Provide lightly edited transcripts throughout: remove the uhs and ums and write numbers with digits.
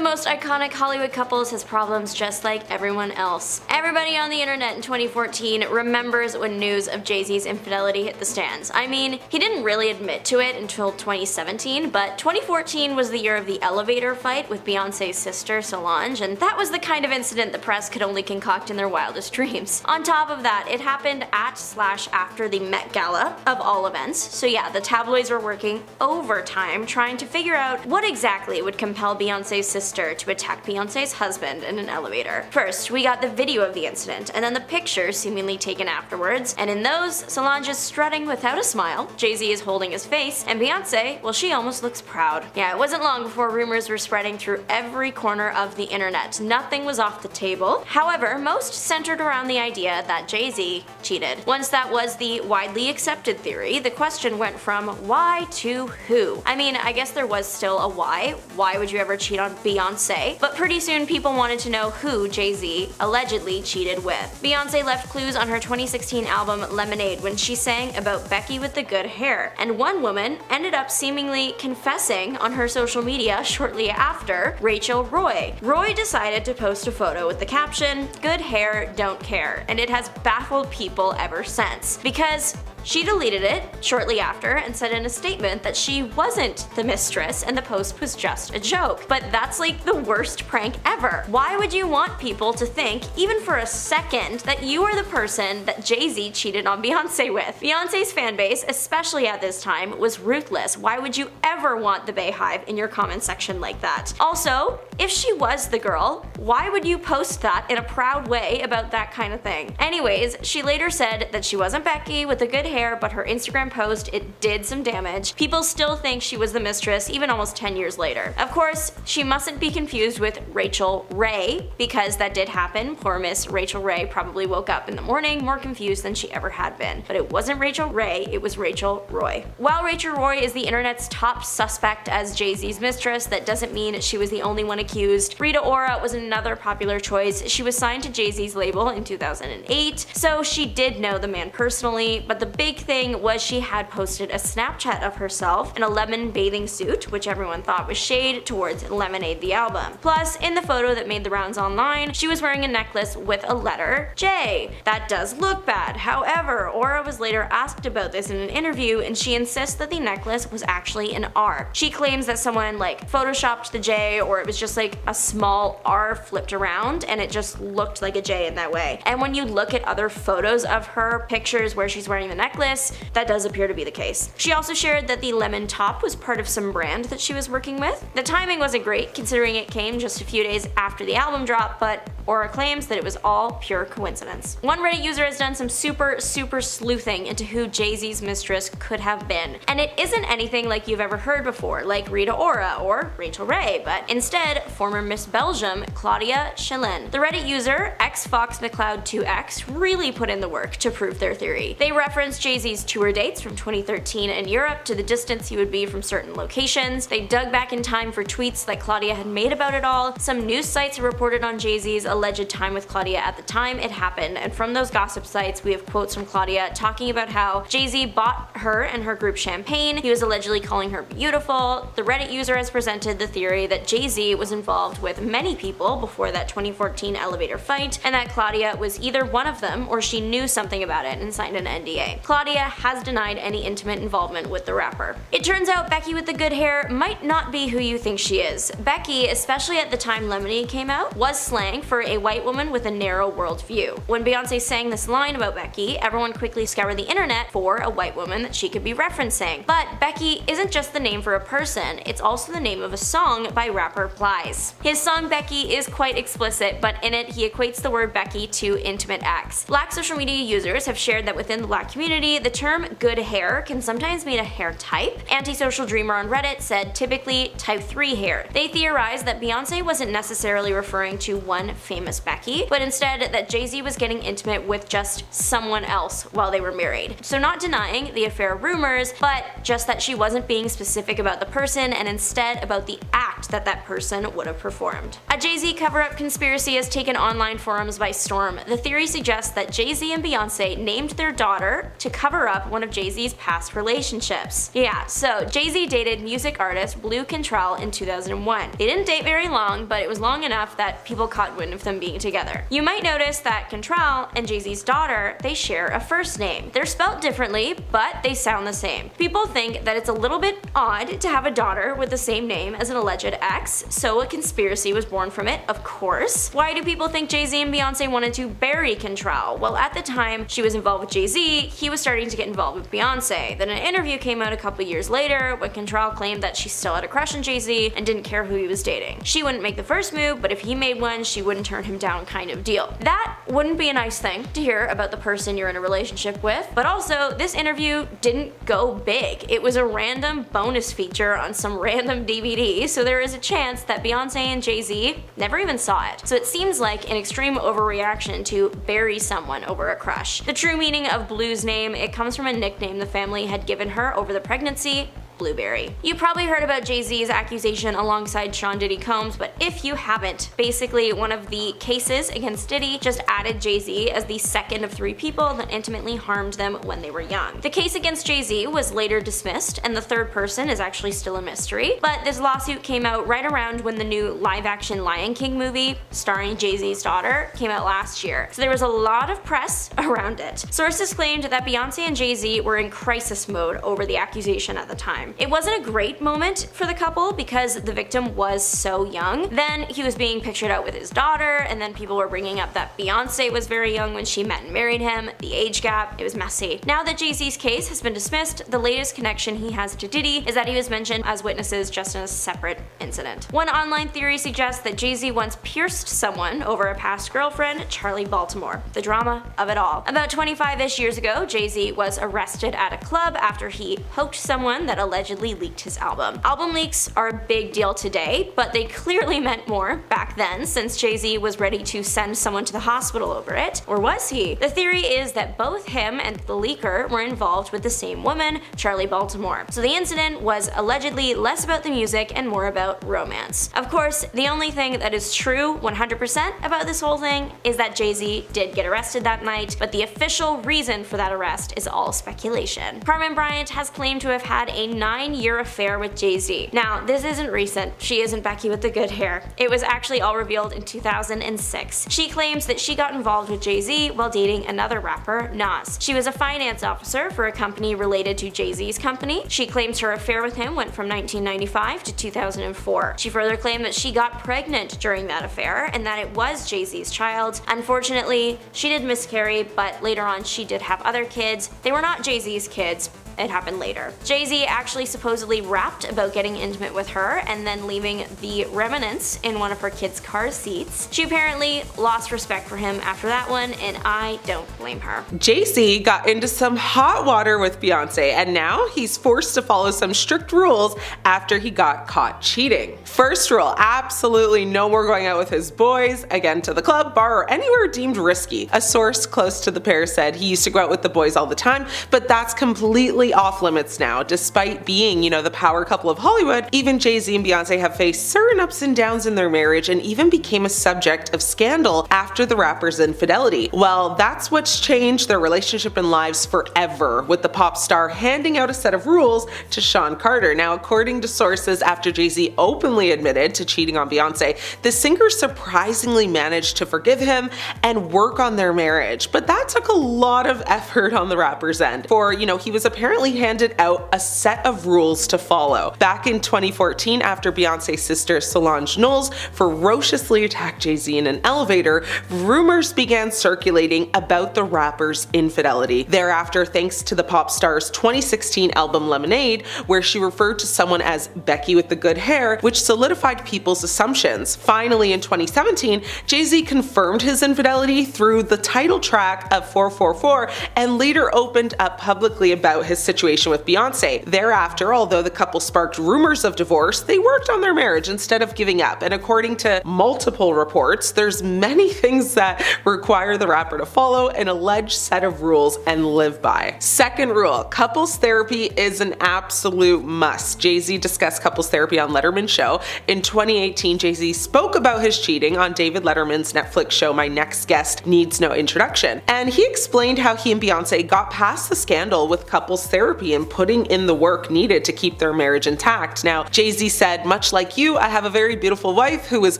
most iconic Hollywood couples has problems just like everyone else. Everybody on the internet in 2014 remembers when news of Jay-Z's infidelity hit the stands. I mean, he didn't really admit to it until 2017, but 2014 was the year of the elevator fight with Beyonce's sister Solange, and that was the kind of incident the press could only concoct in their wildest dreams. On top of that, it happened at/after the Met Gala, of all events, so yeah, the tabloids were working overtime trying to figure out what exactly would compel Beyonce's sister to attack Beyonce's husband in an elevator. First, we got the video of the incident, and then the pictures seemingly taken afterwards, and in those, Solange is strutting without a smile, Jay-Z is holding his face, and Beyonce, well, she almost looks proud. Yeah, it wasn't long before rumors were spreading through every corner of the internet. Nothing was off the table. However, most centered around the idea that Jay-Z cheated. Once that was the widely accepted theory, the question went from why to who. I mean, I guess there was still a why. Why would you ever cheat on Beyonce? But pretty soon people wanted to know who Jay-Z allegedly cheated with. Beyonce left clues on her 2016 album Lemonade when she sang about Becky with the good hair, and one woman ended up seemingly confessing on her social media shortly after, Rachel Roy. Roy decided to post a photo with the caption, "Good hair, don't care," and it has baffled people ever since. Because she deleted it shortly after and said in a statement that she wasn't the mistress and the post was just a joke. But that's like the worst prank ever. Why would you want people to think, even for a second, that you are the person that Jay-Z cheated on Beyonce with? Beyonce's fanbase, especially at this time, was ruthless. Why would you ever want the Bayhive in your comment section like that? Also, if she was the girl, why would you post that in a proud way about that kind of thing? Anyways, she later said that she wasn't Becky with the good hair, but her Instagram post, it did some damage. People still think she was the mistress even almost 10 years later. Of course, she mustn't be confused with Rachel Ray, because that did happen. Poor Miss Rachel Ray probably woke up in the morning more confused than she ever had been. But it wasn't Rachel Ray, it was Rachel Roy. While Rachel Roy is the internet's top suspect as Jay-Z's mistress, that doesn't mean she was the only one accused. Rita Ora was another popular choice. She was signed to Jay-Z's label in 2008, so she did know the man personally, but the big thing was she had posted a Snapchat of herself in a lemon bathing suit, which everyone thought was shade towards Lemonade the album. Plus, in the photo that made the rounds online, she was wearing a necklace with a letter J. That does look bad. However, Ora was later asked about this in an interview, and she insists that the necklace was actually an R. She claims that someone like photoshopped the J, or it was just like a small R flipped around and it just looked like a J in that way. And when you look at other photos of her pictures where she's wearing the necklace, that does appear to be the case. She also shared that the lemon top was part of some brand that she was working with. The timing wasn't great considering it came just a few days after the album drop, but Ora claims that it was all pure coincidence. One Reddit user has done some super sleuthing into who Jay-Z's mistress could have been, and it isn't anything like you've ever heard before, like Rita Ora or Rachel Ray, but instead former Miss Belgium Claudia Schillen. The Reddit user xfoxmcleod2x really put in the work to prove their theory. They referenced Jay-Z's tour dates from 2013 in Europe to the distance he would be from certain locations. They dug back in time for tweets that Claudia had made about it all. Some news sites reported on Jay-Z's alleged time with Claudia at the time it happened, and from those gossip sites we have quotes from Claudia talking about how Jay-Z bought her and her group champagne, he was allegedly calling her beautiful. The Reddit user has presented the theory that Jay-Z was involved with many people before that 2014 elevator fight, and that Claudia was either one of them or she knew something about it and signed an NDA. Claudia has denied any intimate involvement with the rapper. It turns out Becky with the good hair might not be who you think she is. Becky, especially at the time Lemonade came out, was slang for a white woman with a narrow worldview. When Beyonce sang this line about Becky, everyone quickly scoured the internet for a white woman that she could be referencing. But Becky isn't just the name for a person, it's also the name of a song by rapper Plies. His song Becky is quite explicit, but in it he equates the word Becky to intimate acts. Black social media users have shared that within the black community, the term good hair can sometimes mean a hair type. Antisocial Dreamer on Reddit said typically type 3 hair. They theorized that Beyonce wasn't necessarily referring to one famous Becky, but instead that Jay-Z was getting intimate with just someone else while they were married. So not denying the affair rumors, but just that she wasn't being specific about the person and instead about the act that that person would have performed. A Jay-Z cover-up conspiracy has taken online forums by storm. The theory suggests that Jay-Z and Beyonce named their daughter to to cover up one of Jay-Z's past relationships. Yeah, so Jay-Z dated music artist Blue Cantrell in 2001. They didn't date very long, but it was long enough that people caught wind of them being together. You might notice that Cantrell and Jay-Z's daughter, they share a first name. They're spelled differently, but they sound the same. People think that it's a little bit odd to have a daughter with the same name as an alleged ex, so a conspiracy was born from it, of course. Why do people think Jay-Z and Beyonce wanted to bury Cantrell? Well, at the time she was involved with Jay-Z, he was starting to get involved with Beyonce. Then an interview came out a couple years later when Cantrell claimed that she still had a crush on Jay-Z and didn't care who he was dating. She wouldn't make the first move, but if he made one, she wouldn't turn him down kind of deal. That wouldn't be a nice thing to hear about the person you're in a relationship with, but also this interview didn't go big. It was a random bonus feature on some random DVD, so there is a chance that Beyonce and Jay-Z never even saw it. So it seems like an extreme overreaction to bury someone over a crush. The true meaning of Blue's name, it comes from a nickname the family had given her over the pregnancy: Blueberry. You probably heard about Jay-Z's accusation alongside Sean Diddy Combs, but if you haven't, basically one of the cases against Diddy just added Jay-Z as the second of 3 people that intimately harmed them when they were young. The case against Jay-Z was later dismissed, and the third person is actually still a mystery, but this lawsuit came out right around when the new live-action Lion King movie, starring Jay-Z's daughter, came out last year, so there was a lot of press around it. Sources claimed that Beyonce and Jay-Z were in crisis mode over the accusation at the time. It wasn't a great moment for the couple because the victim was so young. Then he was being pictured out with his daughter, and then people were bringing up that Beyonce was very young when she met and married him, the age gap, it was messy. Now that Jay-Z's case has been dismissed, the latest connection he has to Diddy is that he was mentioned as witnesses just in a separate incident. One online theory suggests that Jay-Z once pierced someone over a past girlfriend, Charlie Baltimore. The drama of it all. About 25-ish years ago, Jay-Z was arrested at a club after he poked someone that allegedly leaked his album. Album leaks are a big deal today, but they clearly meant more back then since Jay-Z was ready to send someone to the hospital over it. Or was he? The theory is that both him and the leaker were involved with the same woman, Charlie Baltimore. So the incident was allegedly less about the music and more about romance. Of course, the only thing that is true 100% about this whole thing is that Jay-Z did get arrested that night, but the official reason for that arrest is all speculation. Carmen Bryant has claimed to have had a 9-year affair with Jay-Z. Now, this isn't recent. She isn't Becky with the good hair. It was actually all revealed in 2006. She claims that she got involved with Jay-Z while dating another rapper, Nas. She was a finance officer for a company related to Jay-Z's company. She claims her affair with him went from 1995 to 2004. She further claimed that she got pregnant during that affair and that it was Jay-Z's child. Unfortunately, she did miscarry, but later on she did have other kids. They were not Jay-Z's kids. It happened later. Jay-Z actually supposedly rapped about getting intimate with her and then leaving the remnants in one of her kids' car seats. She apparently lost respect for him after that one, and I don't blame her. Jay-Z got into some hot water with Beyonce, and now he's forced to follow some strict rules after he got caught cheating. First rule, absolutely no more going out with his boys, again to the club, bar, or anywhere deemed risky. A source close to the pair said he used to go out with the boys all the time, but that's completely off limits now. Despite being, the power couple of Hollywood, even Jay-Z and Beyonce have faced certain ups and downs in their marriage and even became a subject of scandal after the rapper's infidelity. Well, that's what's changed their relationship and lives forever, with the pop star handing out a set of rules to Sean Carter. Now, according to sources, after Jay-Z openly admitted to cheating on Beyonce, the singer surprisingly managed to forgive him and work on their marriage. But that took a lot of effort on the rapper's end. For, he was apparently handed out a set of rules to follow. Back in 2014, after Beyonce's sister Solange Knowles ferociously attacked Jay-Z in an elevator, rumors began circulating about the rapper's infidelity. Thereafter, thanks to the pop star's 2016 album Lemonade, where she referred to someone as Becky with the good hair, which solidified people's assumptions. Finally, in 2017, Jay-Z confirmed his infidelity through the title track of 444 and later opened up publicly about his situation with Beyonce. Thereafter, although the couple sparked rumors of divorce, they worked on their marriage instead of giving up. And according to multiple reports, there's many things that require the rapper to follow an alleged set of rules and live by. Second rule, couples therapy is an absolute must. Jay-Z discussed couples therapy on Letterman's show. In 2018, Jay-Z spoke about his cheating on David Letterman's Netflix show My Next Guest Needs No Introduction. And he explained how he and Beyonce got past the scandal with couples therapy and putting in the work needed to keep their marriage intact. Now, Jay-Z said, "Much like you, I have a very beautiful wife who is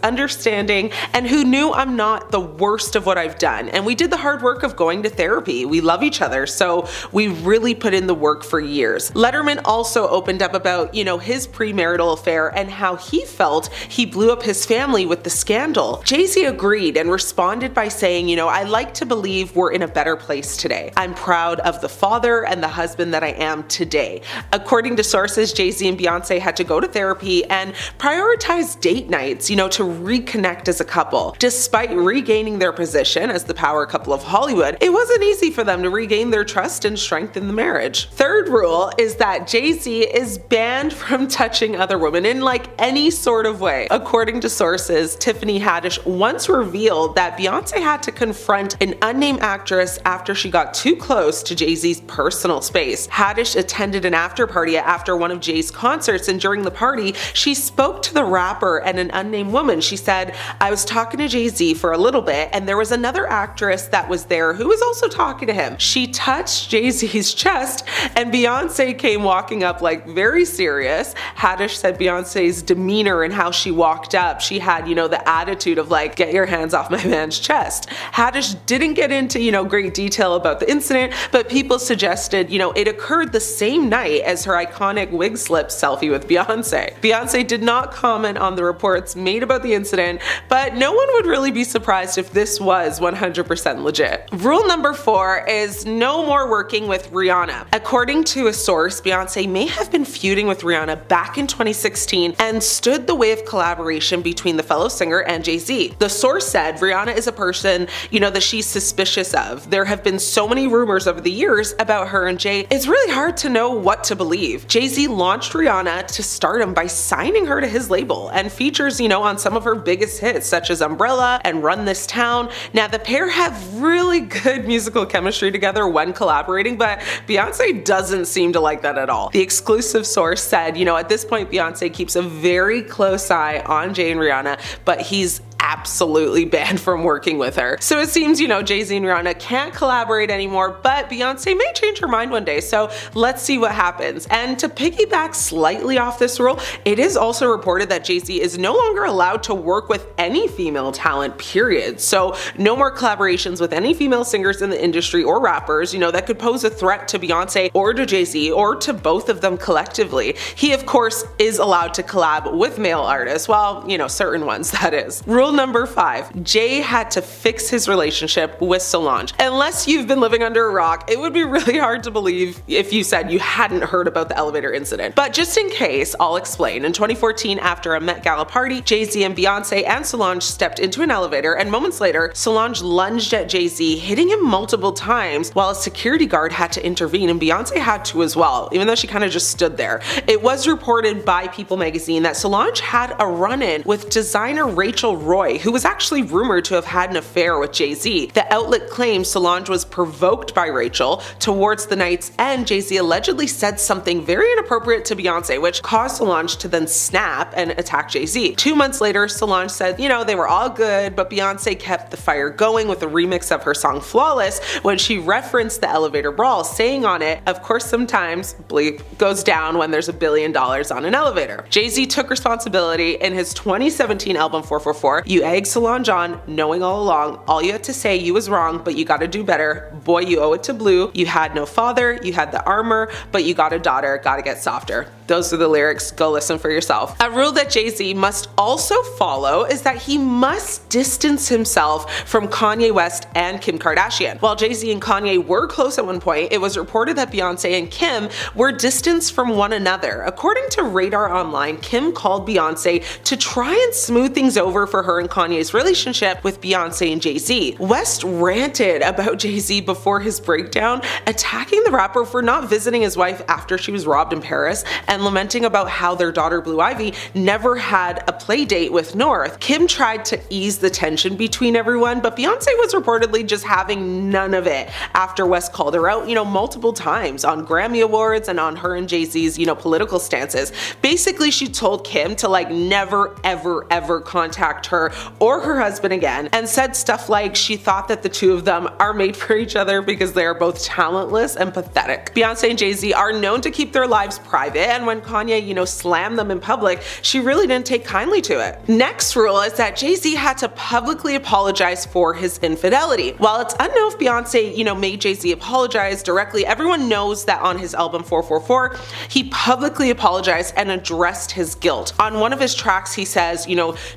understanding and who knew I'm not the worst of what I've done. And we did the hard work of going to therapy. We love each other, so we really put in the work for years." Letterman also opened up about, his premarital affair and how he felt he blew up his family with the scandal. Jay-Z agreed and responded by saying, "I like to believe we're in a better place today. I'm proud of the father and the husband that I am today." According to sources, Jay-Z and Beyonce had to go to therapy and prioritize date nights, to reconnect as a couple. Despite regaining their position as the power couple of Hollywood, it wasn't easy for them to regain their trust and strengthen the marriage. Third rule is that Jay-Z is banned from touching other women in any sort of way. According to sources, Tiffany Haddish once revealed that Beyonce had to confront an unnamed actress after she got too close to Jay-Z's personal space. Haddish attended an after party after one of Jay's concerts, and during the party, she spoke to the rapper and an unnamed woman. She said, "I was talking to Jay-Z for a little bit, and there was another actress that was there who was also talking to him. She touched Jay-Z's chest, and Beyonce came walking up very serious." Haddish said Beyonce's demeanor and how she walked up, she had, the attitude of "get your hands off my man's chest." Haddish didn't get into, great detail about the incident, but people suggested, it occurred the same night as her iconic wig slip selfie with Beyonce. Beyonce did not comment on the reports made about the incident, but no one would really be surprised if this was 100% legit. Rule number 4 is no more working with Rihanna. According to a source, Beyonce may have been feuding with Rihanna back in 2016 and stood the way of collaboration between the fellow singer and Jay-Z. The source said Rihanna is a person, that she's suspicious of. There have been so many rumors over the years about her and Jay, it's really hard to know what to believe. Jay-Z launched Rihanna to stardom by signing her to his label and features, on some of her biggest hits such as Umbrella and Run This Town. Now, the pair have really good musical chemistry together when collaborating, but Beyonce doesn't seem to like that at all. The exclusive source said, at this point Beyonce keeps a very close eye on Jay and Rihanna, but he's absolutely banned from working with her. So it seems, Jay-Z and Rihanna can't collaborate anymore, but Beyonce may change her mind one day, so let's see what happens. And to piggyback slightly off this rule, it is also reported that Jay-Z is no longer allowed to work with any female talent, period. So no more collaborations with any female singers in the industry or rappers, that could pose a threat to Beyonce or to Jay-Z or to both of them collectively. He, of course, is allowed to collab with male artists, well, certain ones, that is. Rule number 5, Jay had to fix his relationship with Solange. Unless you've been living under a rock, it would be really hard to believe if you said you hadn't heard about the elevator incident. But just in case, I'll explain. In 2014, after a Met Gala party, Jay-Z and Beyonce and Solange stepped into an elevator, and moments later, Solange lunged at Jay-Z, hitting him multiple times while a security guard had to intervene, and Beyonce had to as well, even though she kind of just stood there. It was reported by People magazine that Solange had a run-in with designer Rachel Roy, who was actually rumored to have had an affair with Jay-Z. The outlet claims Solange was provoked by Rachel. Towards the night's end, Jay-Z allegedly said something very inappropriate to Beyonce, which caused Solange to then snap and attack Jay-Z. 2 months later, Solange said, they were all good, but Beyonce kept the fire going with a remix of her song Flawless when she referenced the elevator brawl, saying on it, "Of course sometimes bleep goes down when there's $1 billion on an elevator." Jay-Z took responsibility in his 2017 album 444. "You egged Solange on, knowing all along. All you had to say, you was wrong, but you gotta do better. Boy, you owe it to Blue. You had no father, you had the armor, but you got a daughter, gotta get softer." Those are the lyrics, go listen for yourself. A rule that Jay-Z must also follow is that he must distance himself from Kanye West and Kim Kardashian. While Jay-Z and Kanye were close at one point, it was reported that Beyonce and Kim were distanced from one another. According to Radar Online, Kim called Beyonce to try and smooth things over for her and and Kanye's relationship with Beyonce and Jay-Z. West ranted about Jay-Z before his breakdown, attacking the rapper for not visiting his wife after she was robbed in Paris and lamenting about how their daughter Blue Ivy never had a play date with North. Kim tried to ease the tension between everyone, but Beyonce was reportedly just having none of it after West called her out, multiple times on Grammy Awards and on her and Jay-Z's, political stances. Basically, she told Kim to never ever contact her or her husband again, and said stuff like she thought that the two of them are made for each other because they are both talentless and pathetic. Beyonce and Jay-Z are known to keep their lives private, and when Kanye, slammed them in public, she really didn't take kindly to it. Next rule is that Jay-Z had to publicly apologize for his infidelity. While it's unknown if Beyonce, made Jay-Z apologize directly, everyone knows that on his album 444, he publicly apologized and addressed his guilt. On one of his tracks, he says,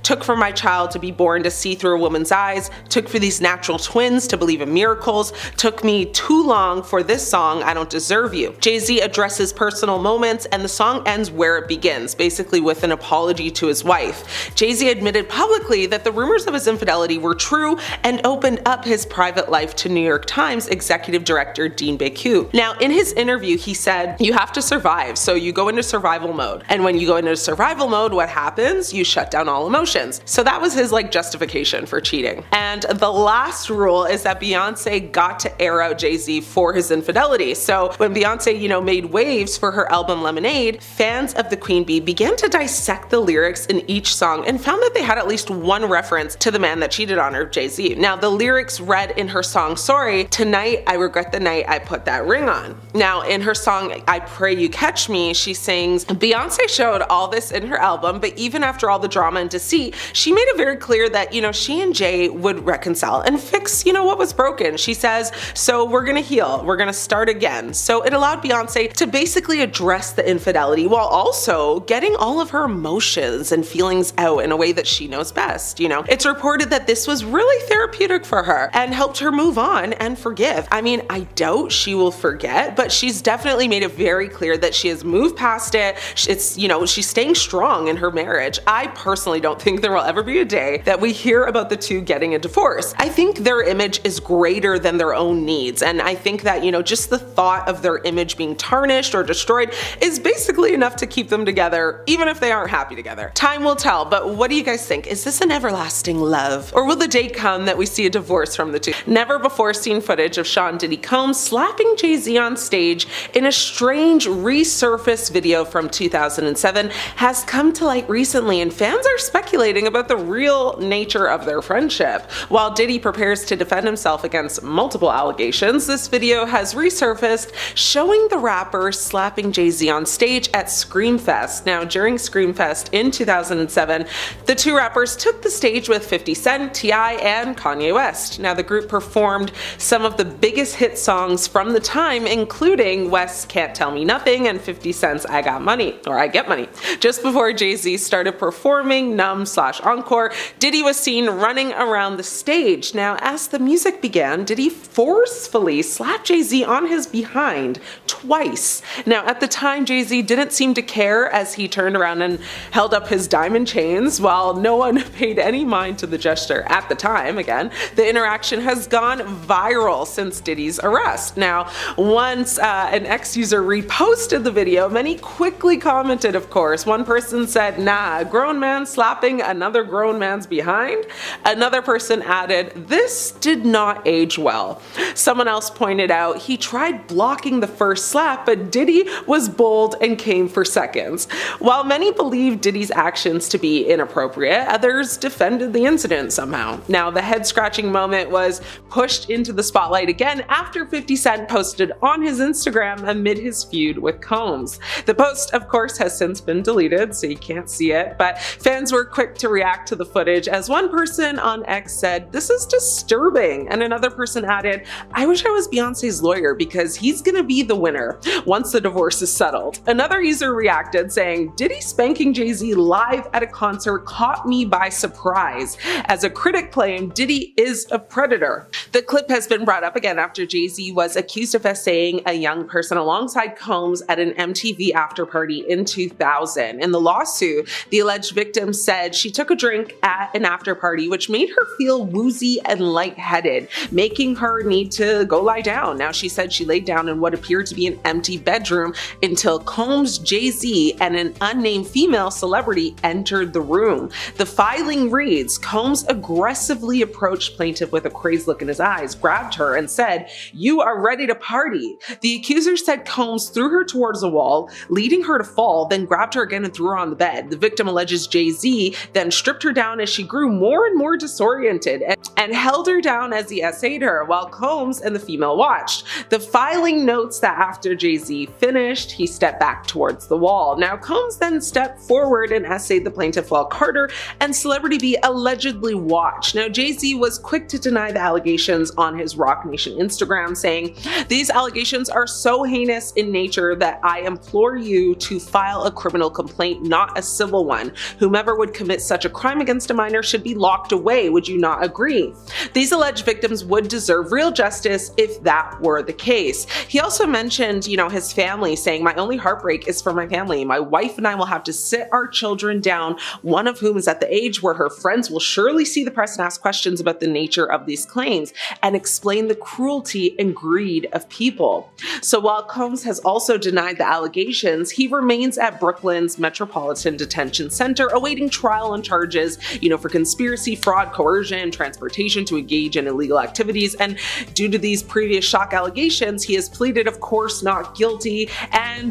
took for my child to be born to see through a woman's eyes, took for these natural twins to believe in miracles, took me too long for this song, I don't deserve you. Jay-Z addresses personal moments, and the song ends where it begins, basically with an apology to his wife. Jay-Z admitted publicly that the rumors of his infidelity were true and opened up his private life to New York Times executive director Dean Baku. Now, in his interview, he said, you have to survive, so you go into survival mode. And when you go into survival mode, what happens? You shut down all emotions. So that was his justification for cheating. And the last rule is that Beyonce got to air out Jay-Z for his infidelity. So when Beyonce, made waves for her album Lemonade, fans of the Queen Bee began to dissect the lyrics in each song and found that they had at least one reference to the man that cheated on her, Jay-Z. Now, the lyrics read in her song Sorry, tonight I regret the night I put that ring on. Now, in her song I Pray You Catch Me, she sings, Beyonce showed all this in her album, but even after all the drama and deceit, she made it very clear that, she and Jay would reconcile and fix, what was broken. She says, so we're gonna heal, we're gonna start again. So it allowed Beyonce to basically address the infidelity while also getting all of her emotions and feelings out in a way that she knows best. It's reported that this was really therapeutic for her and helped her move on and forgive. I mean, I doubt she will forget, but she's definitely made it very clear that she has moved past it. It's, she's staying strong in her marriage. I personally don't think there will ever be a day that we hear about the two getting a divorce. I think their image is greater than their own needs, and I think that, just the thought of their image being tarnished or destroyed is basically enough to keep them together, even if they aren't happy together. Time will tell, but what do you guys think? Is this an everlasting love? Or will the day come that we see a divorce from the two? Never before seen footage of Sean Diddy Combs slapping Jay-Z on stage in a strange resurfaced video from 2007 has come to light recently, and fans are speculating about the real nature of their friendship. While Diddy prepares to defend himself against multiple allegations, this video has resurfaced showing the rapper slapping Jay-Z on stage at Screamfest. Now, during Screamfest in 2007, the two rappers took the stage with 50 Cent, T.I., and Kanye West. Now, the group performed some of the biggest hit songs from the time, including West's Can't Tell Me Nothing and 50 Cent's I Got Money, or I Get Money. Just before Jay-Z started performing Numb/Encore, Diddy was seen running around the stage. Now, as the music began, Diddy forcefully slapped Jay-Z on his behind twice. Now, at the time, Jay-Z didn't seem to care as he turned around and held up his diamond chains while no one paid any mind to the gesture at the time. Again, the interaction has gone viral since Diddy's arrest. Now, once an ex-user reposted the video, many quickly commented, of course. One person said, nah, a grown man slapping another grown man's behind. Another person added, this did not age well. Someone else pointed out he tried blocking the first slap, but Diddy was bold and came for seconds. While many believe Diddy's actions to be inappropriate, others defended the incident somehow. Now, the head-scratching moment was pushed into the spotlight again after 50 Cent posted on his Instagram amid his feud with Combs. The post, of course, has since been deleted, so you can't see it, but fans were quick to react to the footage as one person on X said, this is disturbing, and another person added, I wish I was Beyonce's lawyer because he's gonna be the winner once the divorce is settled. Another user reacted saying, Diddy spanking Jay-Z live at a concert caught me by surprise. As a critic claimed, Diddy is a predator. The clip has been brought up again after Jay-Z was accused of essaying a young person alongside Combs at an MTV after party in 2000. In the lawsuit, the alleged victim said she took a drink at an after party which made her feel woozy and lightheaded, making her need to go lie down. Now, she said she laid down in what appeared to be an empty bedroom until Combs, Jay-Z, and an unnamed female celebrity entered the room. The filing reads, Combs aggressively approached plaintiff with a crazed look in his eyes, grabbed her, and said, "You are ready to party." The accuser said Combs threw her towards the wall, leading her to fall, then grabbed her again and threw her on the bed. The victim alleges Jay-Z then stripped her down as she grew more and more disoriented and held her down as he essayed her, while Combs and the female watched. The filing notes that after Jay-Z finished, he stepped back towards the wall. Now, Combs then stepped forward and essayed the plaintiff while Carter and Celebrity B allegedly watched. Now, Jay-Z was quick to deny the allegations on his Rock Nation Instagram, saying, "These allegations are so heinous in nature that I implore you to file a criminal complaint, not a civil one. Whomever would commit such a crime against a minor should be locked away. Would you not agree?" These alleged victims would deserve real justice if that were the case. He also mentioned, his family, saying, "My only heartbreak is for my family. My wife and I will have to sit our children down, one of whom is at the age where her friends will surely see the press and ask questions about the nature of these claims and explain the cruelty and greed of people." So while Combs has also denied the allegations, he remains at Brooklyn's Metropolitan Detention Center awaiting trial on charges, for conspiracy, fraud, coercion, transportation to engage in illegal activities. And due to these previous shock allegations, he has pleaded, of course, not guilty,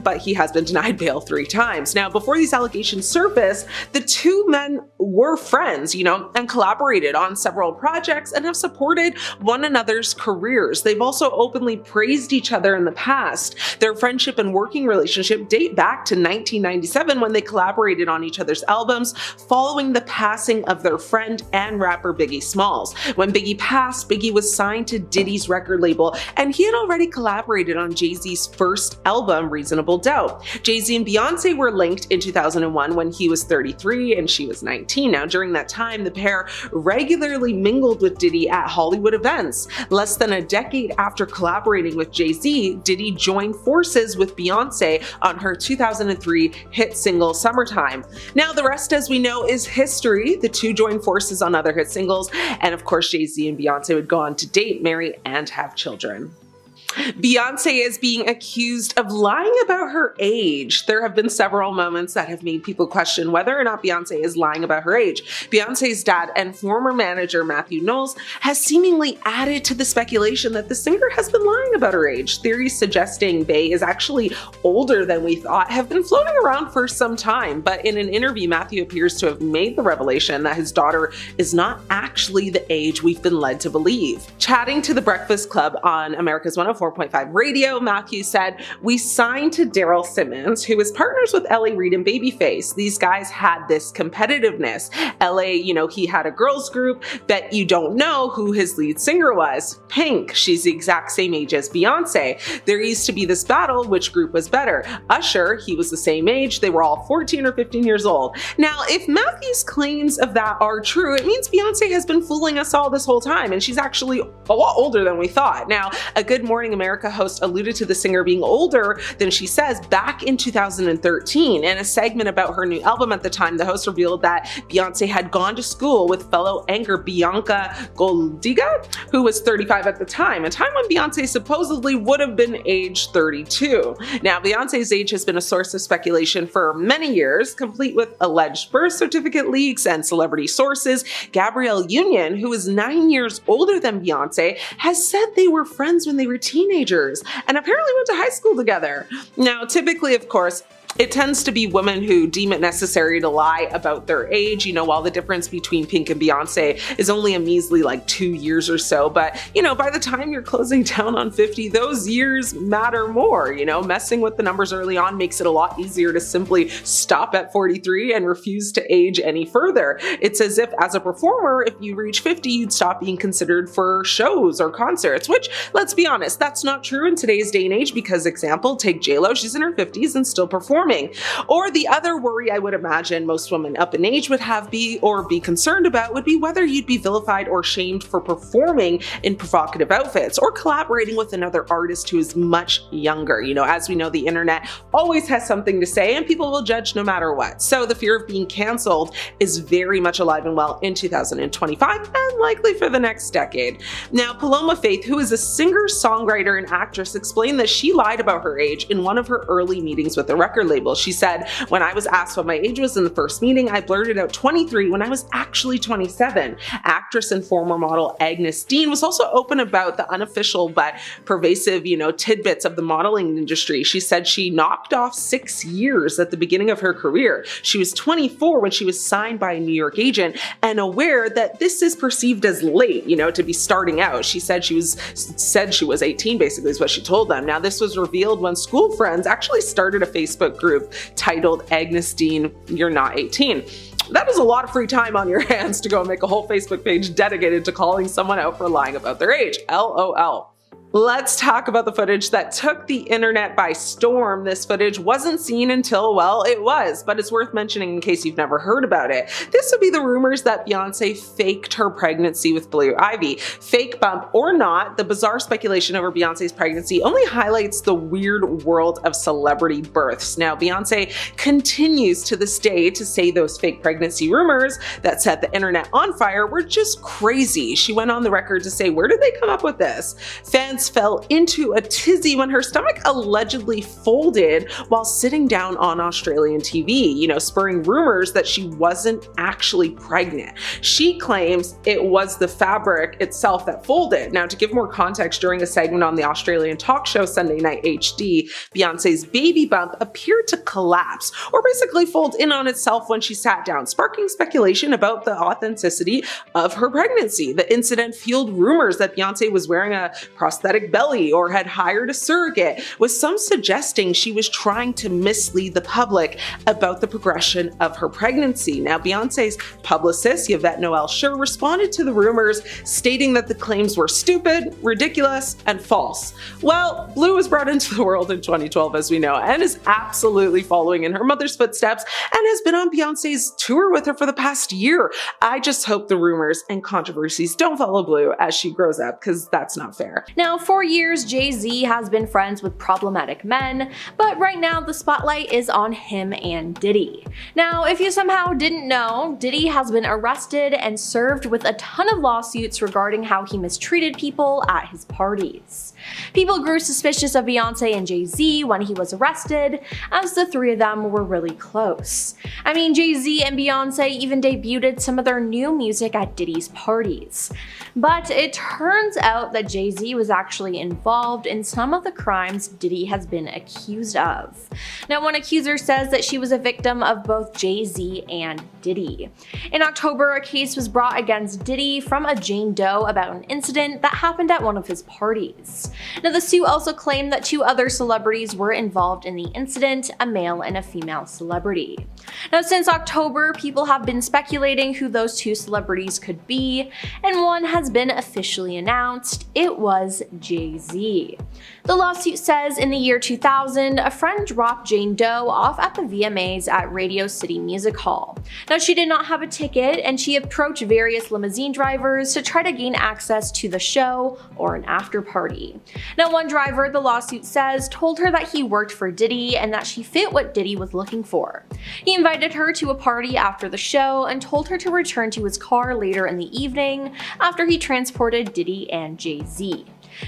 but he has been denied bail 3 times. Now, before these allegations surfaced, the two men were friends, and collaborated on several projects and have supported one another's careers. They've also openly praised each other in the past. Their friendship and working relationship date back to 1997 when they collaborated on each other's albums following the passing of their friend and rapper Biggie Smalls. When Biggie passed, Biggie was signed to Diddy's record label, and he had already collaborated on Jay-Z's first album, Reasonable Doubt. Jay-Z and Beyonce were linked in 2001 when he was 33 and she was 19. Now, during that time, the pair regularly mingled with Diddy at Hollywood events. Less than a decade after collaborating with Jay-Z, Diddy joined forces with Beyonce on her 2003 hit single, Summertime. Now, the rest, as we know, is history. The two joined forces on other hit singles, and of course, Jay-Z and Beyonce would go on to date, marry, and have children. Beyonce is being accused of lying about her age. There have been several moments that have made people question whether or not Beyonce is lying about her age. Beyonce's dad and former manager Matthew Knowles has seemingly added to the speculation that the singer has been lying about her age. Theories suggesting Bey is actually older than we thought have been floating around for some time, but in an interview, Matthew appears to have made the revelation that his daughter is not actually the age we've been led to believe. Chatting to The Breakfast Club on America's 104.5 radio, Matthew said, "We signed to Daryl Simmons, who is partners with L.A. Reid and Babyface. These guys had this competitiveness. L.A., he had a girls group. Bet you don't know who his lead singer was. Pink. She's the exact same age as Beyonce. There used to be this battle, which group was better. Usher, he was the same age. They were all 14 or 15 years old." Now, if Matthew's claims of that are true, it means Beyonce has been fooling us all this whole time, and she's actually a lot older than we thought. Now, a Good Morning America host alluded to the singer being older than she says back in 2013. In a segment about her new album at the time, the host revealed that Beyonce had gone to school with fellow anchor Bianca Goldiga, who was 35 at the time, a time when Beyonce supposedly would have been age 32. Now, Beyonce's age has been a source of speculation for many years, complete with alleged birth certificate leaks and celebrity sources. Gabrielle Union, who is 9 years older than Beyonce, has said they were friends when they were teenagers and apparently went to high school together. Now, typically, of course, It tends to be women who deem it necessary to lie about their age, while the difference between Pink and Beyonce is only a measly 2 years or so. But, by the time you're closing down on 50, those years matter more. Messing with the numbers early on makes it a lot easier to simply stop at 43 and refuse to age any further. It's as if, as a performer, if you reach 50, you'd stop being considered for shows or concerts, which, let's be honest, that's not true in today's day and age because, example, take JLo, she's in her 50s and still performing. Or the other worry I would imagine most women up in age would have be concerned about would be whether you'd be vilified or shamed for performing in provocative outfits or collaborating with another artist who is much younger. As we know, the internet always has something to say and people will judge no matter what. So the fear of being canceled is very much alive and well in 2025 and likely for the next decade. Now, Paloma Faith, who is a singer, songwriter, and actress, explained that she lied about her age in one of her early meetings with the record label. She said, "When I was asked what my age was in the first meeting, I blurted out 23 when I was actually 27. Actress and former model Agnes Dean was also open about the unofficial but pervasive, tidbits of the modeling industry. She said she knocked off 6 years at the beginning of her career. She was 24 when she was signed by a New York agent and aware that this is perceived as late, to be starting out. She said she was 18, basically, is what she told them. Now, this was revealed when school friends actually started a Facebook group titled Agnes Dean, You're Not 18. That is a lot of free time on your hands to go and make a whole Facebook page dedicated to calling someone out for lying about their age. LOL. Let's talk about the footage that took the internet by storm. This footage wasn't seen until, well, it was, but it's worth mentioning in case you've never heard about it. This would be the rumors that Beyonce faked her pregnancy with Blue Ivy. Fake bump or not, the bizarre speculation over Beyonce's pregnancy only highlights the weird world of celebrity births. Now, Beyonce continues to this day to say those fake pregnancy rumors that set the internet on fire were just crazy. She went on the record to say, "Where did they come up with this?" Fans fell into a tizzy when her stomach allegedly folded while sitting down on Australian TV, spurring rumors that she wasn't actually pregnant. She claims it was the fabric itself that folded. Now, to give more context, during a segment on the Australian talk show Sunday Night HD, Beyonce's baby bump appeared to collapse or basically fold in on itself when she sat down, sparking speculation about the authenticity of her pregnancy. The incident fueled rumors that Beyonce was wearing a prosthetic belly or had hired a surrogate, with some suggesting she was trying to mislead the public about the progression of her pregnancy. Now, Beyonce's publicist, Yvette Noel Schur, responded to the rumors, stating that the claims were stupid, ridiculous, and false. Well, Blue was brought into the world in 2012, as we know, and is absolutely following in her mother's footsteps and has been on Beyonce's tour with her for the past year. I just hope the rumors and controversies don't follow Blue as she grows up, because that's not fair. Now, for years, Jay-Z has been friends with problematic men, but right now the spotlight is on him and Diddy. Now, if you somehow didn't know, Diddy has been arrested and served with a ton of lawsuits regarding how he mistreated people at his parties. People grew suspicious of Beyonce and Jay-Z when he was arrested, as the three of them were really close. I mean, Jay-Z and Beyonce even debuted some of their new music at Diddy's parties. But it turns out that Jay-Z was actually involved in some of the crimes Diddy has been accused of. Now, one accuser says that she was a victim of both Jay-Z and Diddy. In October, a case was brought against Diddy from a Jane Doe about an incident that happened at one of his parties. Now, the suit also claimed that two other celebrities were involved in the incident, a male and a female celebrity. Now, since October, people have been speculating who those two celebrities could be, and one has been officially announced. It was Jay-Z. The lawsuit says in the year 2000, a friend dropped Jane Doe off at the VMAs at Radio City Music Hall. Now, she did not have a ticket, and she approached various limousine drivers to try to gain access to the show or an after party. Now, one driver, the lawsuit says, told her that he worked for Diddy and that she fit what Diddy was looking for. He invited her to a party after the show and told her to return to his car later in the evening after he transported Diddy and Jay-Z.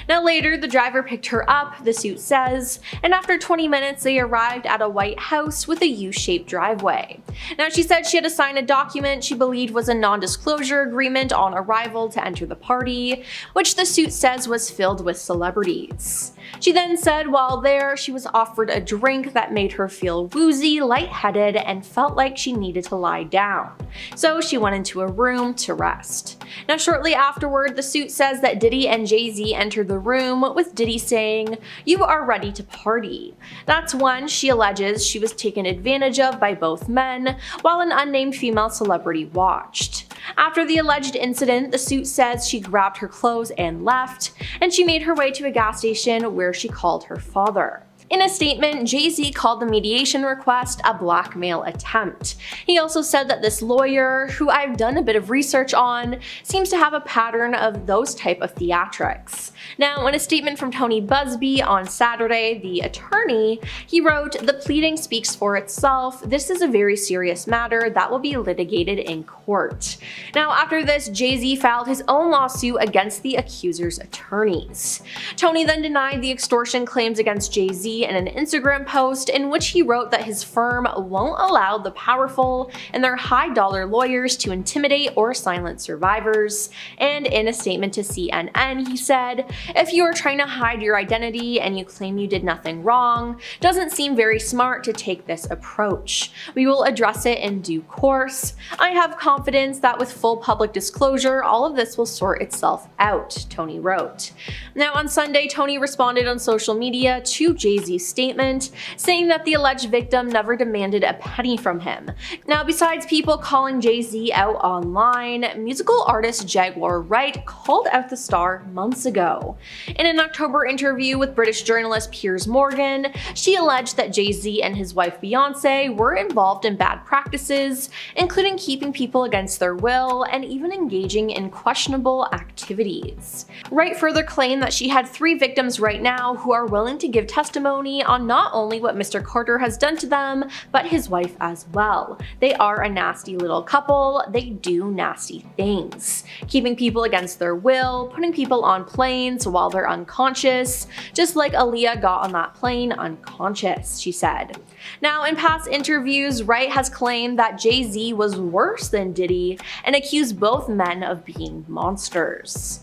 Now later, the driver picked her up, the suit says, and after 20 minutes they arrived at a white house with a U-shaped driveway. Now she said she had to sign a document she believed was a non-disclosure agreement on arrival to enter the party, which the suit says was filled with celebrities. She then said while there, she was offered a drink that made her feel woozy, lightheaded, and felt like she needed to lie down. So she went into a room to rest. Now shortly afterward, the suit says that Diddy and Jay-Z entered the room, with Diddy saying, "You are ready to party." That's when she alleges she was taken advantage of by both men, while an unnamed female celebrity watched. After the alleged incident, the suit says she grabbed her clothes and left, and she made her way to a gas station where she called her father. In a statement, Jay-Z called the mediation request a blackmail attempt. He also said that this lawyer, who I've done a bit of research on, seems to have a pattern of those type of theatrics. Now, in a statement from Tony Busby on Saturday, the attorney, he wrote, "The pleading speaks for itself. This is a very serious matter that will be litigated in court." Now, after this, Jay-Z filed his own lawsuit against the accuser's attorneys. Tony then denied the extortion claims against Jay-Z in an Instagram post in which he wrote that his firm won't allow the powerful and their high-dollar lawyers to intimidate or silence survivors. And in a statement to CNN, he said, "If you are trying to hide your identity and you claim you did nothing wrong, doesn't seem very smart to take this approach. We will address it in due course. I have confidence that with full public disclosure, all of this will sort itself out," Tony wrote. Now on Sunday, Tony responded on social media to Jay-Z's statement, saying that the alleged victim never demanded a penny from him. Now, besides people calling Jay-Z out online, musical artist Jaguar Wright called out the star months ago. In an October interview with British journalist Piers Morgan, she alleged that Jay-Z and his wife Beyoncé were involved in bad practices, including keeping people against their will and even engaging in questionable activities. Wright further claimed that she had 3 victims right now who are willing to give testimony on not only what Mr. Carter has done to them, but his wife as well. They are a nasty little couple. They do nasty things. Keeping people against their will, putting people on planes while they're unconscious, just like Aaliyah got on that plane unconscious, she said. Now, in past interviews, Wright has claimed that Jay-Z was worse than Diddy and accused both men of being monsters.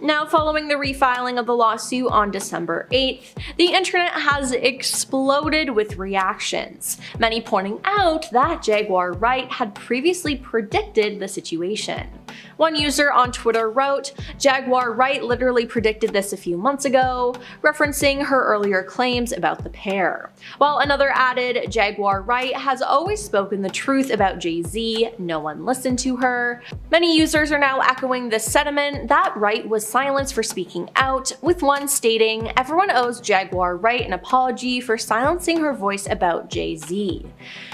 Now, following the refiling of the lawsuit on December 8th, the internet has exploded with reactions, many pointing out that Jaguar Wright had previously predicted the situation. One user on Twitter wrote, "Jaguar Wright literally predicted this a few months ago," referencing her earlier claims about the pair. While another added, "Jaguar Wright has always spoken the truth about Jay-Z, no one listened to her." Many users are now echoing this sentiment that Wright was silenced for speaking out, with one stating, "Everyone owes Jaguar Wright an apology for silencing her voice about Jay-Z."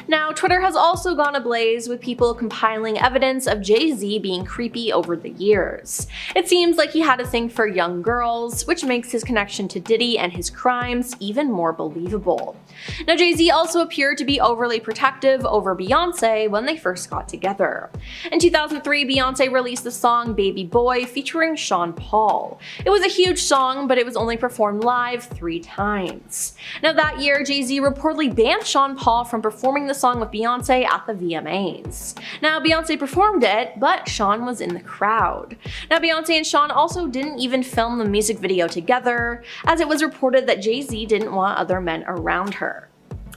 Now, Twitter has also gone ablaze with people compiling evidence of Jay-Z being creepy over the years. It seems like he had a thing for young girls, which makes his connection to Diddy and his crimes even more believable. Now, Jay-Z also appeared to be overly protective over Beyoncé when they first got together. In 2003, Beyoncé released the song Baby Boy featuring Sean Paul. It was a huge song, but it was only performed live 3 times. Now that year, Jay-Z reportedly banned Sean Paul from performing the song with Beyoncé at the VMAs. Now, Beyoncé performed it, but Sean was in the crowd. Now, Beyoncé and Sean also didn't even film the music video together, as it was reported that Jay-Z didn't want other men around her.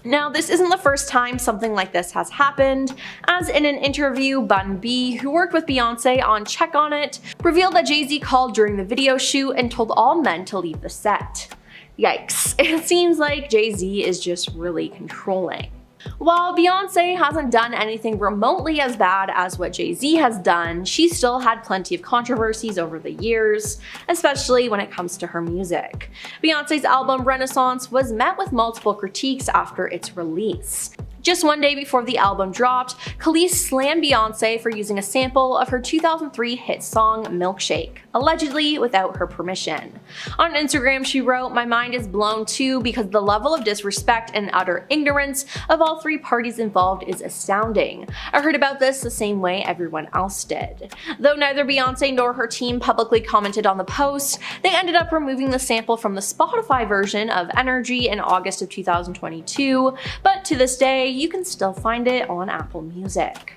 Now, this isn't the first time something like this has happened, as in an interview, Bun B, who worked with Beyoncé on Check On It, revealed that Jay-Z called during the video shoot and told all men to leave the set. Yikes, it seems like Jay-Z is just really controlling. While Beyoncé hasn't done anything remotely as bad as what Jay-Z has done, she still had plenty of controversies over the years, especially when it comes to her music. Beyoncé's album Renaissance was met with multiple critiques after its release. Just one day before the album dropped, Khalees slammed Beyonce for using a sample of her 2003 hit song Milkshake, allegedly without her permission. On Instagram, she wrote, "My mind is blown too because the level of disrespect and utter ignorance of all three parties involved is astounding. I heard about this the same way everyone else did." Though neither Beyonce nor her team publicly commented on the post, they ended up removing the sample from the Spotify version of Energy in August of 2022, but to this day, you can still find it on Apple Music.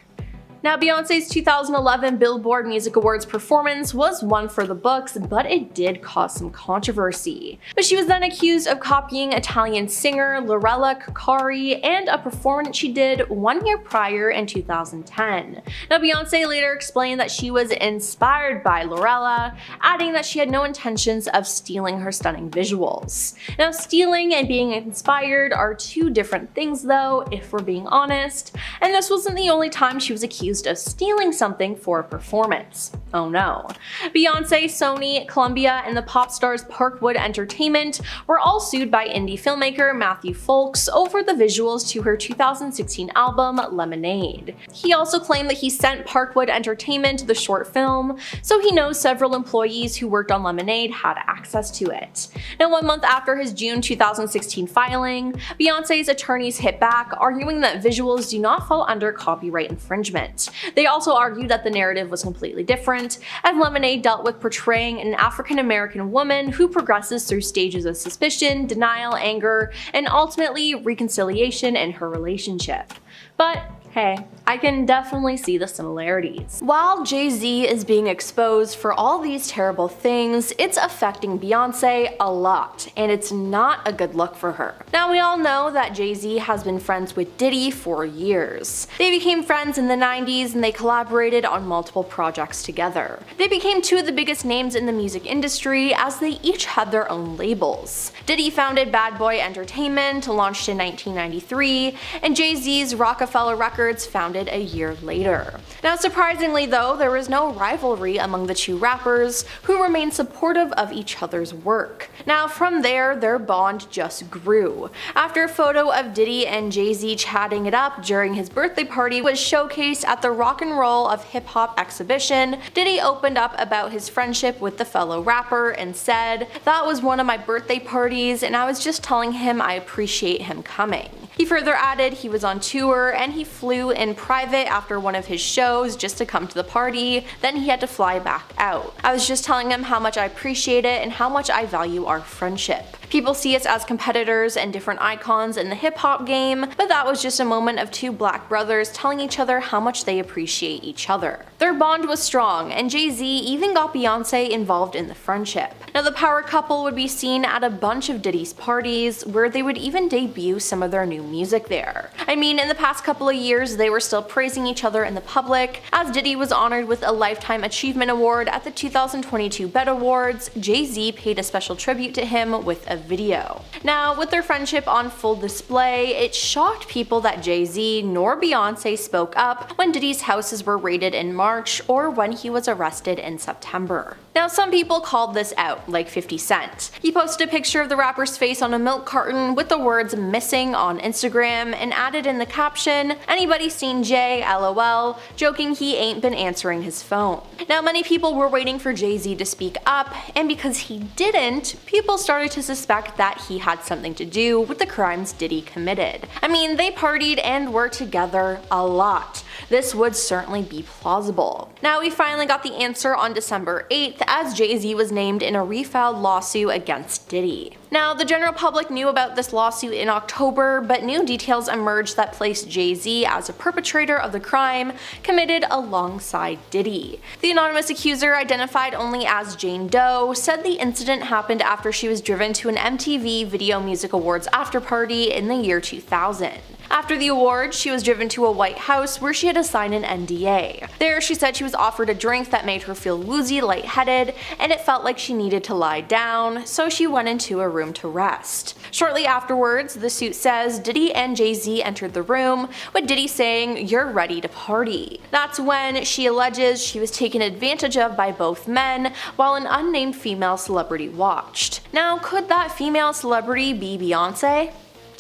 Now, Beyonce's 2011 Billboard Music Awards performance was one for the books, but it did cause some controversy. But she was then accused of copying Italian singer Lorella Cucari and a performance she did 1 year prior in 2010. Now, Beyonce later explained that she was inspired by Lorella, adding that she had no intentions of stealing her stunning visuals. Now, stealing and being inspired are two different things though, if we're being honest, and this wasn't the only time she was accused of stealing something for a performance. Oh no. Beyonce, Sony, Columbia, and the pop stars Parkwood Entertainment were all sued by indie filmmaker Matthew Folks over the visuals to her 2016 album Lemonade. He also claimed that he sent Parkwood Entertainment the short film, so he knows several employees who worked on Lemonade had access to it. Now, 1 month after his June 2016 filing, Beyonce's attorneys hit back, arguing that visuals do not fall under copyright infringement. They also argued that the narrative was completely different, as Lemonade dealt with portraying an African-American woman who progresses through stages of suspicion, denial, anger, and ultimately reconciliation in her relationship. But hey, I can definitely see the similarities. While Jay-Z is being exposed for all these terrible things, it's affecting Beyonce a lot, and it's not a good look for her. Now, we all know that Jay-Z has been friends with Diddy for years. They became friends in the 90s and they collaborated on multiple projects together. They became two of the biggest names in the music industry as they each had their own labels. Diddy founded Bad Boy Entertainment, launched in 1993, and Jay-Z's Rockefeller Records founded a year later. Now, surprisingly though, there was no rivalry among the two rappers, who remained supportive of each other's work. Now, from there, their bond just grew. After a photo of Diddy and Jay-Z chatting it up during his birthday party was showcased at the Rock and Roll of Hip Hop exhibition, Diddy opened up about his friendship with the fellow rapper and said, "That was one of my birthday parties and I was just telling him I appreciate him coming." He further added he was on tour and he flew in private after one of his shows just to come to the party, then he had to fly back out. "I was just telling him how much I appreciate it and how much I value our friendship. People see us as competitors and different icons in the hip hop game, but that was just a moment of two black brothers telling each other how much they appreciate each other." Their bond was strong, and Jay-Z even got Beyonce involved in the friendship. Now, the power couple would be seen at a bunch of Diddy's parties, where they would even debut some of their new music there. I mean, in the past couple of years, they were still praising each other in the public, as Diddy was honored with a Lifetime Achievement Award at the 2022 BET Awards. Jay-Z paid a special tribute to him with a video. Now, with their friendship on full display, it shocked people that Jay-Z nor Beyonce spoke up when Diddy's houses were raided in March or when he was arrested in September. Now, some people called this out, like 50 Cent. He posted a picture of the rapper's face on a milk carton with the words "missing" on Instagram and added in the caption, "Anybody seen Jay? LOL," joking he ain't been answering his phone. Now, many people were waiting for Jay-Z to speak up, and because he didn't, people started to suspect that he had something to do with the crimes Diddy committed. I mean, they partied and were together a lot. This would certainly be plausible. Now, we finally got the answer on December 8th, as Jay-Z was named in a refiled lawsuit against Diddy. Now, the general public knew about this lawsuit in October, but new details emerged that placed Jay-Z as a perpetrator of the crime committed alongside Diddy. The anonymous accuser, identified only as Jane Doe, said the incident happened after she was driven to an MTV Video Music Awards afterparty in the year 2000. After the awards, she was driven to a White House where she had to sign an NDA. There, she said she was offered a drink that made her feel woozy, lightheaded, and it felt like she needed to lie down, so she went into a room to rest. Shortly afterwards, the suit says Diddy and Jay-Z entered the room, with Diddy saying, "You're ready to party." That's when she alleges she was taken advantage of by both men, while an unnamed female celebrity watched. Now, could that female celebrity be Beyonce?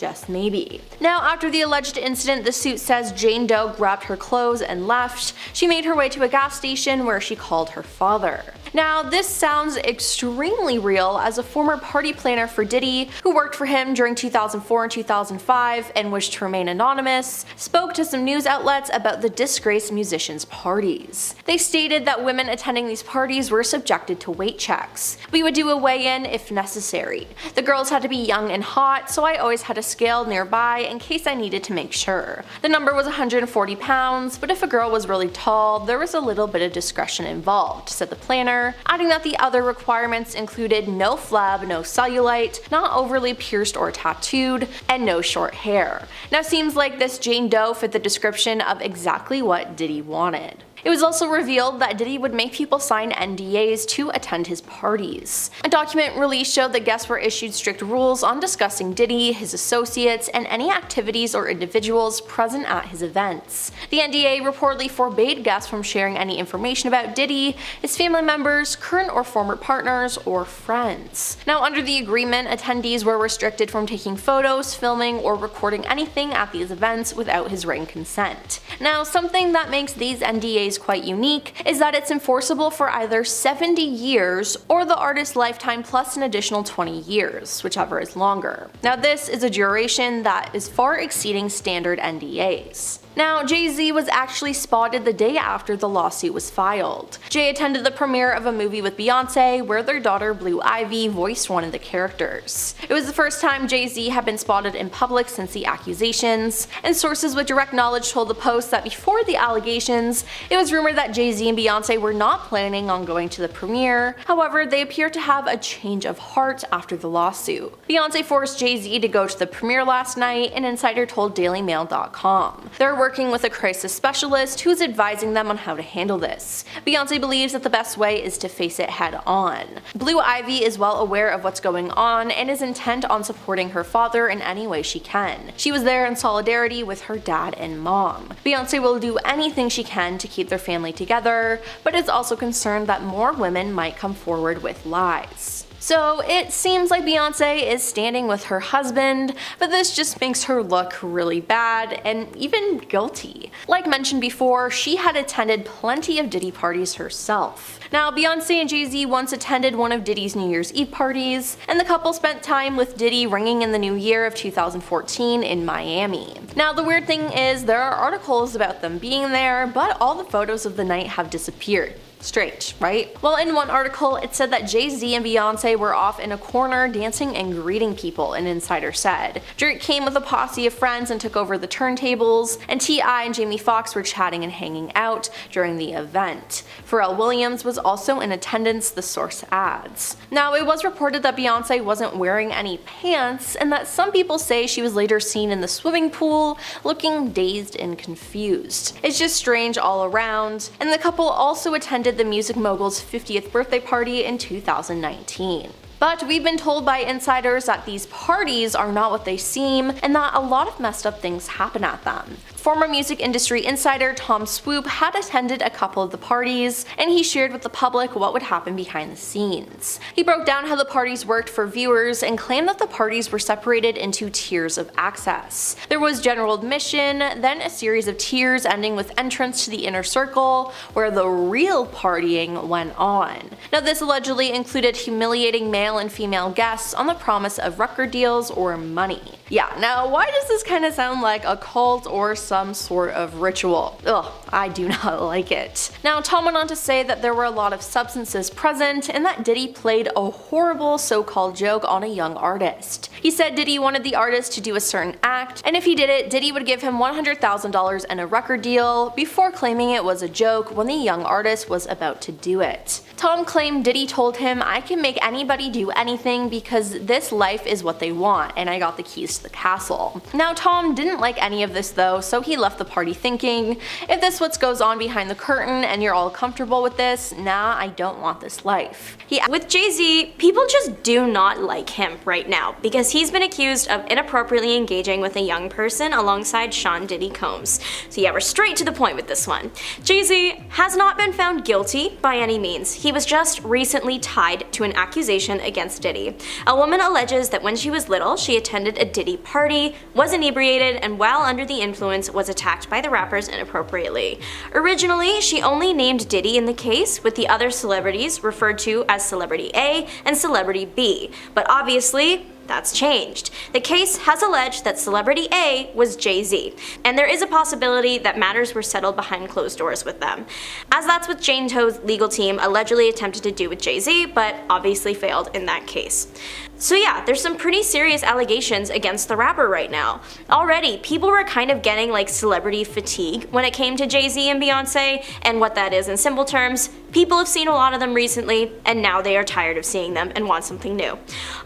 just maybe. Now, after the alleged incident, the suit says Jane Doe grabbed her clothes and left. She made her way to a gas station where she called her father. Now, this sounds extremely real, as a former party planner for Diddy, who worked for him during 2004 and 2005 and wished to remain anonymous, spoke to some news outlets about the disgraced musicians' parties. They stated that women attending these parties were subjected to weight checks. We would do a weigh-in if necessary. The girls had to be young and hot, so I always had a scale nearby in case I needed to make sure. The number was 140 pounds, but if a girl was really tall, there was a little bit of discretion involved, said the planner, adding that the other requirements included no flab, no cellulite, not overly pierced or tattooed, and no short hair. Now, seems like this Jane Doe fit the description of exactly what Diddy wanted. It was also revealed that Diddy would make people sign NDAs to attend his parties. A document released showed that guests were issued strict rules on discussing Diddy, his associates, and any activities or individuals present at his events. The NDA reportedly forbade guests from sharing any information about Diddy, his family members, current or former partners, or friends. Now, under the agreement, attendees were restricted from taking photos, filming, or recording anything at these events without his written consent. Now, something that makes these NDAs quite unique is that it's enforceable for either 70 years or the artist's lifetime plus an additional 20 years, whichever is longer. Now, this is a duration that is far exceeding standard NDAs. Now, Jay-Z was actually spotted the day after the lawsuit was filed. Jay attended the premiere of a movie with Beyonce where their daughter Blue Ivy voiced one of the characters. It was the first time Jay-Z had been spotted in public since the accusations, and sources with direct knowledge told the Post that before the allegations, it was rumored that Jay-Z and Beyonce were not planning on going to the premiere. However, they appear to have a change of heart after the lawsuit. Beyonce forced Jay-Z to go to the premiere last night, an insider told DailyMail.com. They're working with a crisis specialist who's advising them on how to handle this. Beyonce believes that the best way is to face it head on. Blue Ivy is well aware of what's going on and is intent on supporting her father in any way she can. She was there in solidarity with her dad and mom. Beyonce will do anything she can to keep their family together, but is also concerned that more women might come forward with lies. So it seems like Beyonce is standing with her husband, but this just makes her look really bad and even guilty. Like mentioned before, she had attended plenty of Diddy parties herself. Now, Beyonce and Jay-Z once attended one of Diddy's New Year's Eve parties, and the couple spent time with Diddy ringing in the new year of 2014 in Miami. Now, the weird thing is there are articles about them being there, but all the photos of the night have disappeared. Strange, right? Well, in one article, it said that Jay-Z and Beyonce were off in a corner dancing and greeting people, an insider said. Drake came with a posse of friends and took over the turntables, and T.I. and Jamie Foxx were chatting and hanging out during the event. Pharrell Williams was also in attendance, the source adds. Now, it was reported that Beyonce wasn't wearing any pants, and that some people say she was later seen in the swimming pool, looking dazed and confused. It's just strange all around, and the couple also attended the music mogul's 50th birthday party in 2019. But we've been told by insiders that these parties are not what they seem, and that a lot of messed up things happen at them. Former music industry insider Tom Swoop had attended a couple of the parties, and he shared with the public what would happen behind the scenes. He broke down how the parties worked for viewers and claimed that the parties were separated into tiers of access. There was general admission, then a series of tiers ending with entrance to the inner circle, where the real partying went on. Now, this allegedly included humiliating male and female guests on the promise of record deals or money. Yeah, now why does this kind of sound like a cult or some sort of ritual? Ugh, I do not like it. Now, Tom went on to say that there were a lot of substances present and that Diddy played a horrible so-called joke on a young artist. He said Diddy wanted the artist to do a certain act, and if he did it, Diddy would give him $100,000 and a record deal before claiming it was a joke when the young artist was about to do it. Tom claimed Diddy told him, "I can make anybody do anything because this life is what they want, and I got the keys to the castle." Now, Tom didn't like any of this though, so so he left the party thinking, if this what goes on behind the curtain and you're all comfortable with this, nah, I don't want this life. With Jay-Z, people just do not like him right now because he's been accused of inappropriately engaging with a young person alongside Sean Diddy Combs. So yeah, we're straight to the point with this one. Jay-Z has not been found guilty by any means. He was just recently tied to an accusation against Diddy. A woman alleges that when she was little, she attended a Diddy party, was inebriated, and while under the influence was attacked by the rappers inappropriately. Originally, she only named Diddy in the case, with the other celebrities referred to as Celebrity A and Celebrity B, but obviously, that's changed. The case has alleged that Celebrity A was Jay-Z, and there is a possibility that matters were settled behind closed doors with them, as that's what Jane Doe's legal team allegedly attempted to do with Jay-Z, but obviously failed in that case. So yeah, there's some pretty serious allegations against the rapper right now. Already, people were kind of getting like celebrity fatigue when it came to Jay-Z and Beyonce, and what that is in simple terms, people have seen a lot of them recently, and now they are tired of seeing them and want something new.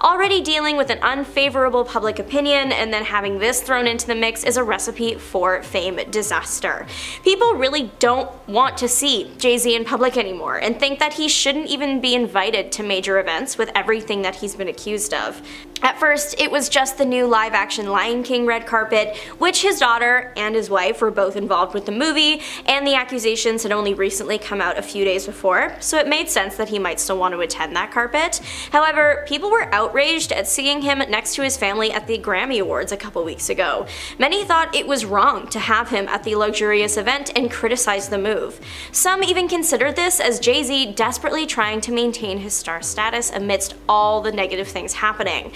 Already dealing with an unfavorable public opinion and then having this thrown into the mix is a recipe for fame disaster. People really don't want to see Jay-Z in public anymore and think that he shouldn't even be invited to major events with everything that he's been accused of. At first, it was just the new live-action Lion King red carpet, which his daughter and his wife were both involved with the movie, and the accusations had only recently come out a few days before, so it made sense that he might still want to attend that carpet. However, people were outraged at seeing him next to his family at the Grammy Awards a couple weeks ago. Many thought it was wrong to have him at the luxurious event and criticized the move. Some even considered this as Jay-Z desperately trying to maintain his star status amidst all the negative things happening.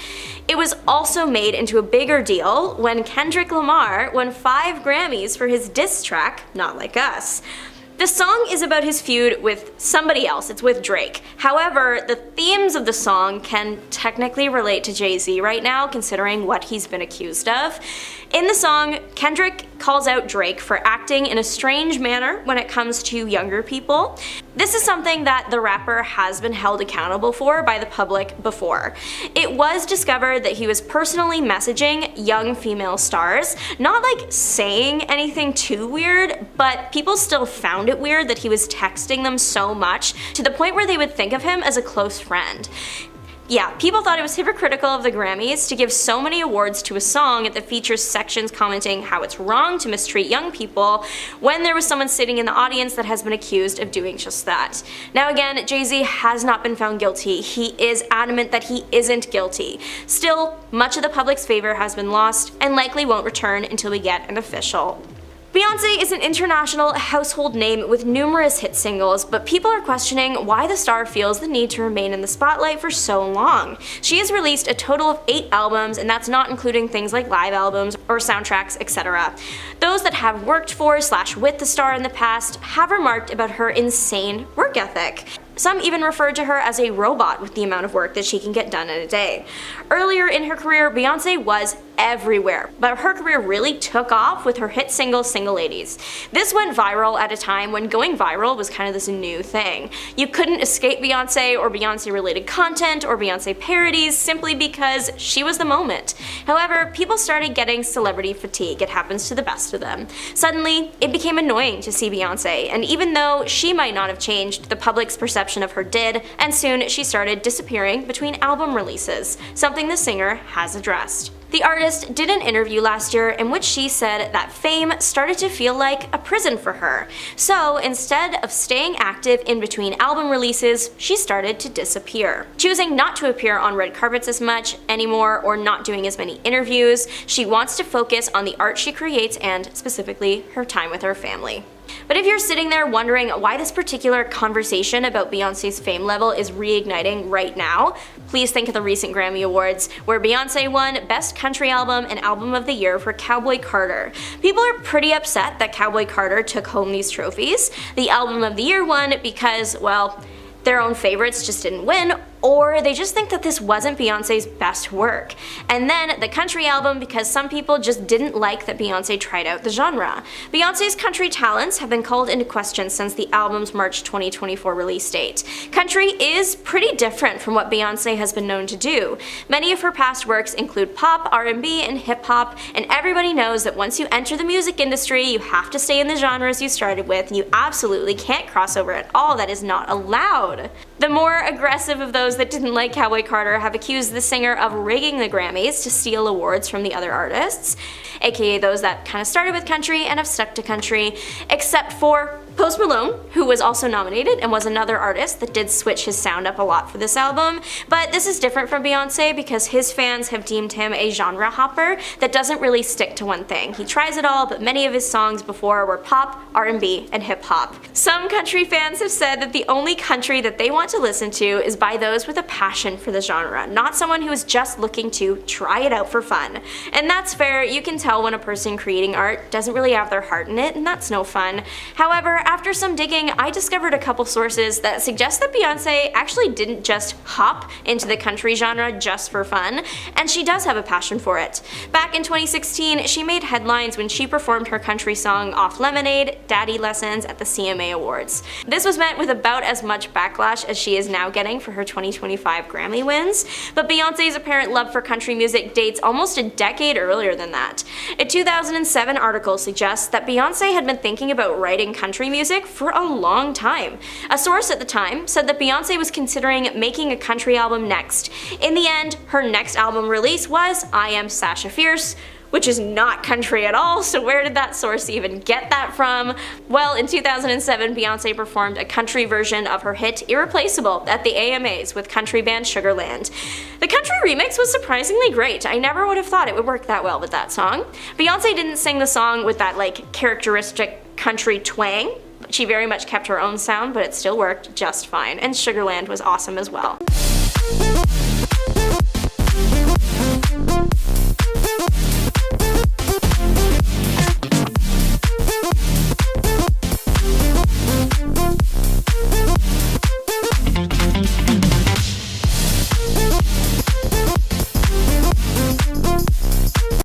It was also made into a bigger deal when Kendrick Lamar won 5 Grammys for his diss track, Not Like Us. The song is about his feud with somebody else, it's with Drake. However, the themes of the song can technically relate to Jay-Z right now, considering what he's been accused of. In the song, Kendrick calls out Drake for acting in a strange manner when it comes to younger people. This is something that the rapper has been held accountable for by the public before. It was discovered that he was personally messaging young female stars, not like saying anything too weird, but people still found it weird that he was texting them so much to the point where they would think of him as a close friend. Yeah, people thought it was hypocritical of the Grammys to give so many awards to a song that features sections commenting how it's wrong to mistreat young people when there was someone sitting in the audience that has been accused of doing just that. Now again, Jay-Z has not been found guilty. He is adamant that he isn't guilty. Still, much of the public's favor has been lost and likely won't return until we get an official. Beyonce is an international household name with numerous hit singles, but people are questioning why the star feels the need to remain in the spotlight for so long. She has released a total of 8 albums, and that's not including things like live albums or soundtracks, etc. Those that have worked for / with the star in the past have remarked about her insane work ethic. Some even referred to her as a robot with the amount of work that she can get done in a day. Earlier in her career, Beyonce was everywhere, but her career really took off with her hit single, Single Ladies. This went viral at a time when going viral was kind of this new thing. You couldn't escape Beyonce or Beyonce-related content or Beyonce parodies simply because she was the moment. However, people started getting celebrity fatigue. It happens to the best of them. Suddenly, it became annoying to see Beyonce, and even though she might not have changed, the public's perception of her did, and soon she started disappearing between album releases, something the singer has addressed. The artist did an interview last year in which she said that fame started to feel like a prison for her. So instead of staying active in between album releases, she started to disappear. Choosing not to appear on red carpets as much anymore or not doing as many interviews, she wants to focus on the art she creates and specifically her time with her family. But if you're sitting there wondering why this particular conversation about Beyonce's fame level is reigniting right now, please think of the recent Grammy Awards, where Beyonce won Best Country Album and Album of the Year for Cowboy Carter. People are pretty upset that Cowboy Carter took home these trophies. The Album of the Year won because, well, their own favorites just didn't win, or they just think that this wasn't Beyonce's best work. And then the country album, because some people just didn't like that Beyonce tried out the genre. Beyonce's country talents have been called into question since the album's March 2024 release date. Country is pretty different from what Beyonce has been known to do. Many of her past works include pop, R&B, and hip-hop, and everybody knows that once you enter the music industry, you have to stay in the genres you started with, and you absolutely can't cross over at all. That is not allowed. The more aggressive of those that didn't like Cowboy Carter have accused the singer of rigging the Grammys to steal awards from the other artists, aka those that kind of started with country and have stuck to country, except for Post Malone, who was also nominated and was another artist that did switch his sound up a lot for this album. But this is different from Beyonce because his fans have deemed him a genre hopper that doesn't really stick to one thing. He tries it all, but many of his songs before were pop, R&B, and hip hop. Some country fans have said that the only country that they want to listen to is by those with a passion for the genre, not someone who is just looking to try it out for fun. And that's fair. You can tell when a person creating art doesn't really have their heart in it, and that's no fun. However, after some digging, I discovered a couple sources that suggest that Beyonce actually didn't just hop into the country genre just for fun, and she does have a passion for it. Back in 2016, she made headlines when she performed her country song Off Lemonade, Daddy Lessons at the CMA Awards. This was met with about as much backlash as she is now getting for her 2025 Grammy wins, but Beyonce's apparent love for country music dates almost a decade earlier than that. A 2007 article suggests that Beyonce had been thinking about writing country music for a long time. A source at the time said that Beyonce was considering making a country album next. In the end, her next album release was I Am Sasha Fierce, which is not country at all, so where did that source even get that from? Well, in 2007, Beyonce performed a country version of her hit Irreplaceable at the AMAs with country band Sugarland. The country remix was surprisingly great. I never would have thought it would work that well with that song. Beyonce didn't sing the song with that characteristic country twang. She very much kept her own sound, but it still worked just fine, and Sugarland was awesome as well.